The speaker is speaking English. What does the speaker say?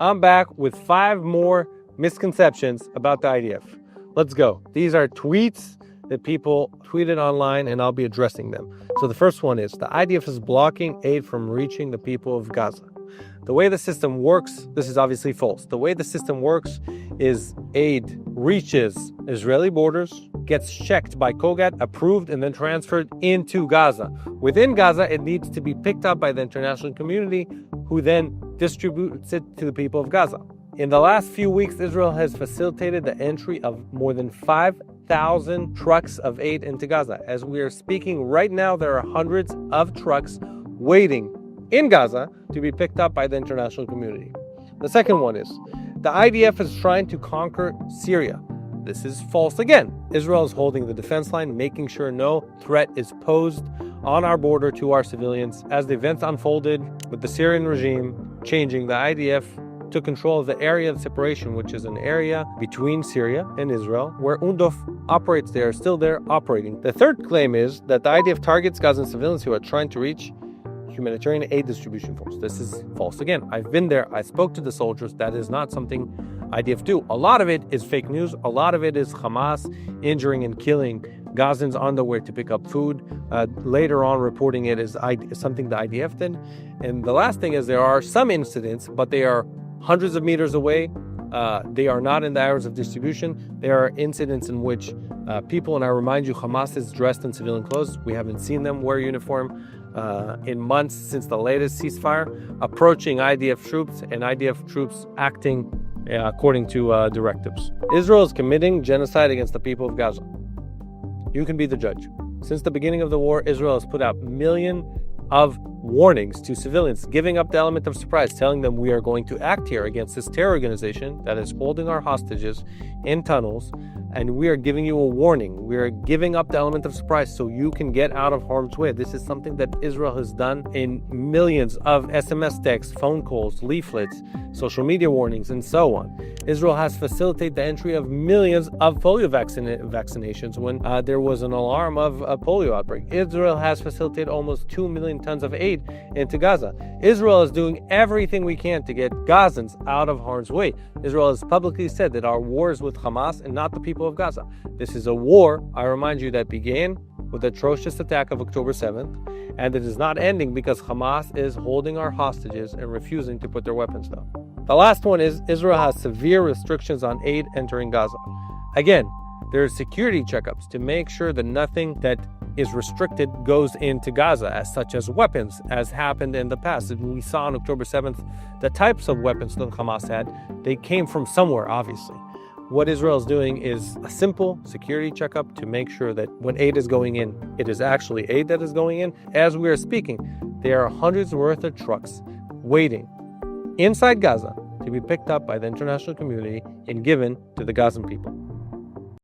I'm back with 5 more misconceptions about the IDF. Let's go. These are tweets that people tweeted online, and I'll be addressing them. So the first one is, the IDF is blocking aid from reaching the people of Gaza. The way the system works, this is obviously false. The way the system works is aid reaches Israeli borders, gets checked by Kogat, approved, and then transferred into Gaza. Within Gaza, it needs to be picked up by the international community, who then distributes it to the people of Gaza. In the last few weeks, Israel has facilitated the entry of more than 5,000 trucks of aid into Gaza. As we are speaking right now, there are hundreds of trucks waiting in Gaza to be picked up by the international community. The second one is, the IDF is trying to conquer Syria. This is false again. Israel is holding the defense line, making sure no threat is posed on our border to our civilians. As the events unfolded with the Syrian regime changing, the IDF took control of the area of separation, which is an area between Syria and Israel, where UNDOF operates. They are still there operating. The third claim is that the IDF targets Gazan civilians who are trying to reach humanitarian aid distribution force. This is false again. I've been there. I spoke to the soldiers. That is not something IDF do. A lot of it is fake news. A lot of it is Hamas injuring and killing Gazans on the way to pick up food. Later on, reporting it as something the IDF did. And the last thing is, there are some incidents, but they are hundreds of meters away. They are not in the areas of distribution. There are incidents in which people, and I remind you, Hamas is dressed in civilian clothes. We haven't seen them wear uniform in months since the latest ceasefire, approaching IDF troops, and IDF troops acting according to directives. Israel is committing genocide against the people of Gaza. You can be the judge. Since the beginning of the war, Israel has put out millions of warnings to civilians, giving up the element of surprise, telling them we are going to act here against this terror organization that is holding our hostages in tunnels, and we are giving you a warning. We are giving up the element of surprise so you can get out of harm's way. This is something that Israel has done in millions of SMS texts, phone calls, leaflets, social media warnings, and so on. Israel has facilitated the entry of millions of polio vaccinations when there was an alarm of a polio outbreak. Israel has facilitated almost 2 million tons of aid into Gaza. Israel is doing everything we can to get Gazans out of harm's way. Israel has publicly said that our war is with Hamas and not the people of Gaza. This is a war, I remind you, that began with the atrocious attack of October 7th, and it is not ending because Hamas is holding our hostages and refusing to put their weapons down. The last one is, Israel has severe restrictions on aid entering Gaza. Again, there are security checkups to make sure that nothing that is restricted goes into Gaza, as such as weapons, as happened in the past. And we saw on October 7th the types of weapons that Hamas had. They came from somewhere, obviously. What Israel is doing is a simple security checkup to make sure that when aid is going in, it is actually aid that is going in. As we are speaking, there are hundreds worth of trucks waiting inside Gaza to be picked up by the international community and given to the Gazan people.